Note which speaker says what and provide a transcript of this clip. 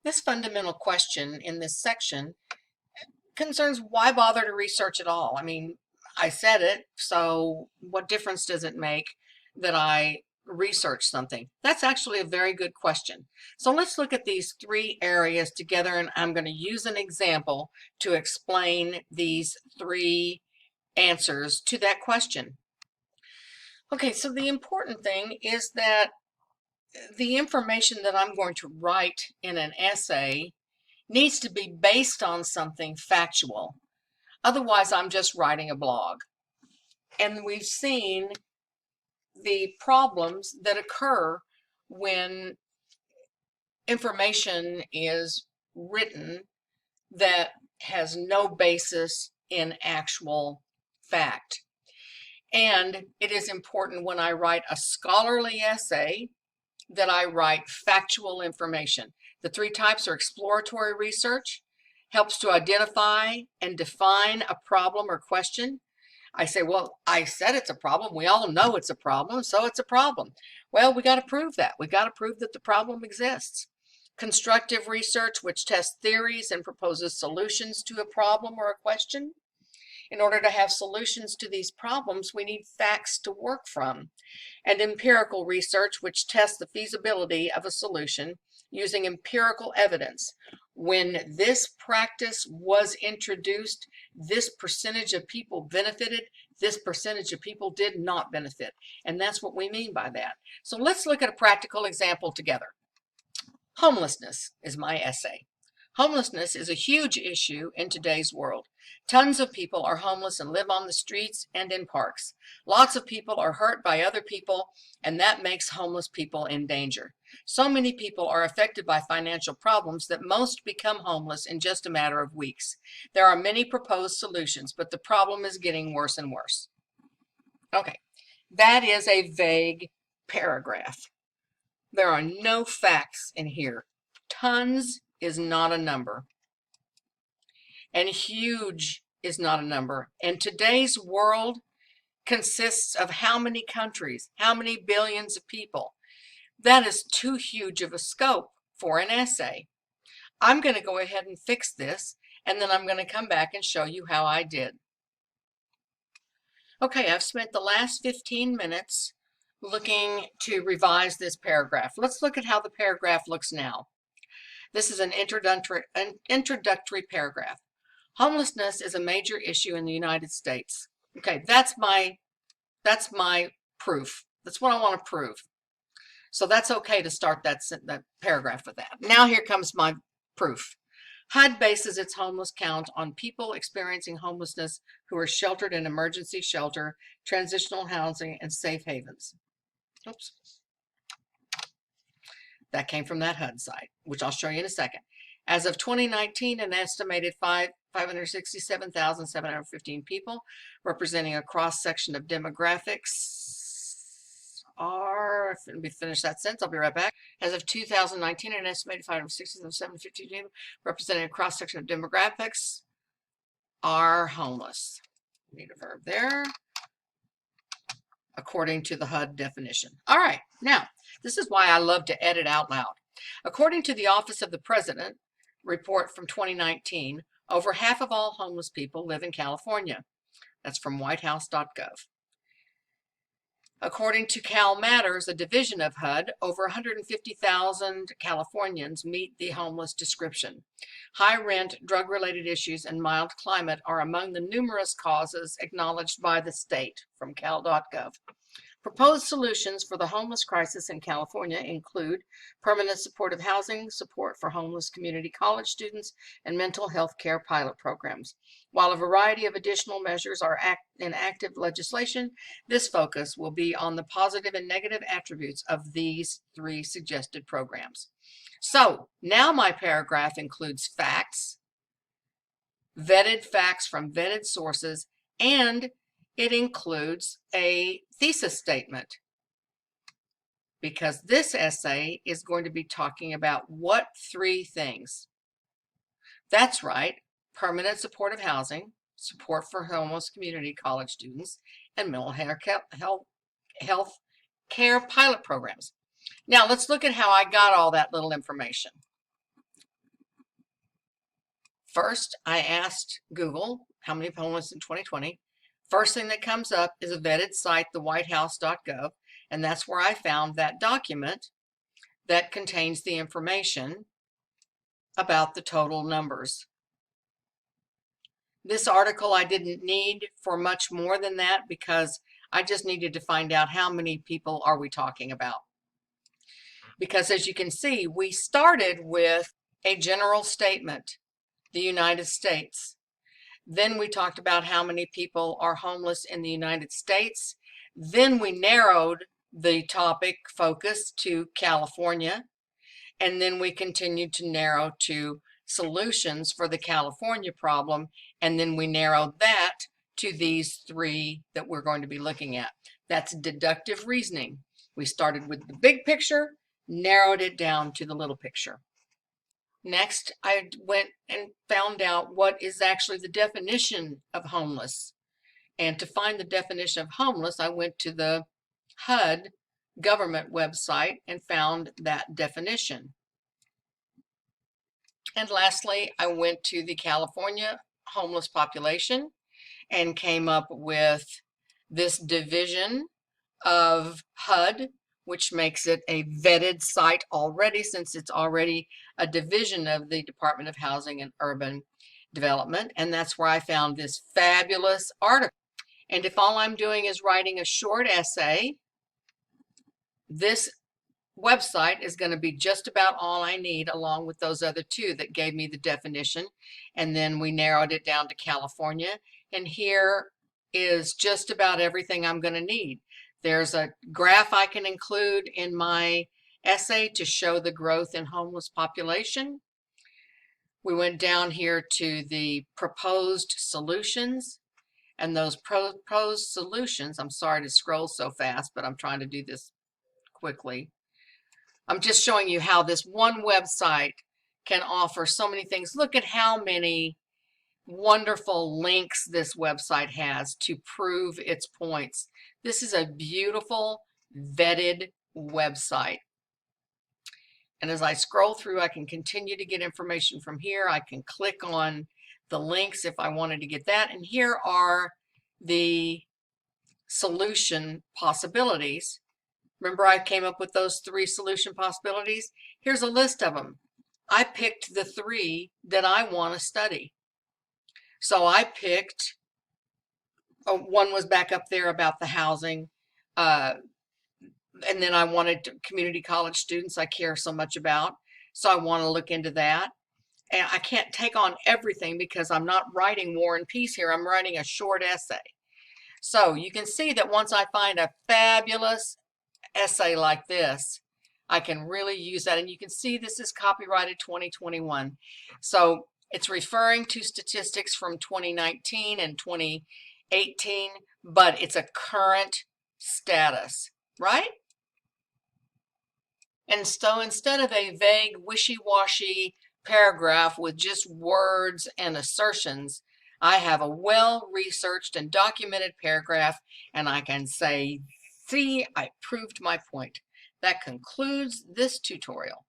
Speaker 1: This fundamental question in this section concerns why bother to research at all? I mean, I said it, so what difference does it make that I research something? That's actually a very good question. So let's look at these three areas together, and I'm going to use an example to explain these three answers to that question. Okay, so the important thing is that the information that I'm going to write in an essay needs to be based on something factual. Otherwise, I'm just writing a blog. And we've seen the problems that occur when information is written that has no basis in actual fact. And it is important when I write a scholarly essay that I write factual information. The three types are exploratory research, helps to identify and define a problem or question. I say, well, I said it's a problem. We all know it's a problem, so it's a problem. Well, we got to prove that. We got to prove that the problem exists. Constructive research, which tests theories and proposes solutions to a problem or a question. In order to have solutions to these problems, we need facts to work from. And empirical research, which tests the feasibility of a solution using empirical evidence. When this practice was introduced, this percentage of people benefited, this percentage of people did not benefit. And that's what we mean by that. So let's look at a practical example together. Homelessness is my essay. Homelessness is a huge issue in today's world. Tons of people are homeless and live on the streets and in parks. Lots of people are hurt by other people, and that makes homeless people in danger. So many people are affected by financial problems that most become homeless in just a matter of weeks. There are many proposed solutions, but the problem is getting worse and worse. Okay, that is a vague paragraph. There are no facts in here. Tons is not a number. And huge is not a number. And today's world consists of how many countries, how many billions of people. That is too huge of a scope for an essay. I'm going to go ahead and fix this, and then I'm going to come back and show you how I did. Okay, I've spent the last 15 minutes looking to revise this paragraph. Let's look at how the paragraph looks now. This is an introductory paragraph. Homelessness is a major issue in the United States. Okay, that's my proof. That's what I want to prove. So that's okay to start that paragraph with that. Now here comes my proof. HUD bases its homeless count on people experiencing homelessness who are sheltered in emergency shelter, transitional housing, and safe havens. Oops. That came from that HUD site, which I'll show you in a second. As of 2019, an estimated 567,715 people, representing a cross-section of demographics are, let me finish that sentence, I'll be right back. As of 2019, an estimated 567,715 people, representing a cross-section of demographics, are homeless. Need a verb there, according to the HUD definition. All right, now, this is why I love to edit out loud. According to the Office of the President report from 2019, over half of all homeless people live in California. That's from whitehouse.gov. According to Cal Matters, a division of HUD, over 150,000 Californians meet the homeless description. High rent, drug-related issues, and mild climate are among the numerous causes acknowledged by the state, from cal.gov. Proposed solutions for the homeless crisis in California include permanent supportive housing, support for homeless community college students, and mental health care pilot programs. While a variety of additional measures are in active legislation, this focus will be on the positive and negative attributes of these three suggested programs. So now my paragraph includes facts, vetted facts from vetted sources, and it includes a thesis statement, because this essay is going to be talking about what three things? That's right, permanent supportive housing, support for homeless community college students, and mental health care pilot programs. Now let's look at how I got all that little information. First, I asked Google how many homeless in 2020. First thing that comes up is a vetted site, the whitehouse.gov, and that's where I found that document that contains the information about the total numbers. This article I didn't need for much more than that because I just needed to find out how many people are we talking about. Because as you can see, we started with a general statement, the United States. Then we talked about how many people are homeless in the United States. Then we narrowed the topic focus to California. And then we continued to narrow to solutions for the California problem. And then we narrowed that to these three that we're going to be looking at. That's deductive reasoning. We started with the big picture, narrowed it down to the little picture. Next, I went and found out what is actually the definition of homeless. And to find the definition of homeless, I went to the HUD government website and found that definition. And lastly, I went to the California homeless population and came up with this division of HUD, which makes it a vetted site already, since it's already a division of the Department of Housing and Urban Development. And that's where I found this fabulous article. And if all I'm doing is writing a short essay, this website is going to be just about all I need, along with those other two that gave me the definition. And then we narrowed it down to California. And here is just about everything I'm going to need. There's a graph I can include in my essay to show the growth in homeless population. We went down here to the proposed solutions, and those proposed solutions, I'm sorry to scroll so fast, but I'm trying to do this quickly. I'm just showing you how this one website can offer so many things. Look at how many wonderful links this website has to prove its points. This is a beautiful, vetted website. And as I scroll through, I can continue to get information from here. I can click on the links if I wanted to get that. And here are the solution possibilities. Remember, I came up with those three solution possibilities? Here's a list of them. I picked the three that I want to study. So I picked, one was back up there about the housing. And then I wanted community college students I care so much about. So I want to look into that. And I can't take on everything because I'm not writing War and Peace here. I'm writing a short essay. So you can see that once I find a fabulous essay like this, I can really use that. And you can see this is copyrighted 2021. So it's referring to statistics from 2019 and 2018, but it's a current status, right? And so instead of a vague, wishy-washy paragraph with just words and assertions, I have a well-researched and documented paragraph, and I can say, see, I proved my point. That concludes this tutorial.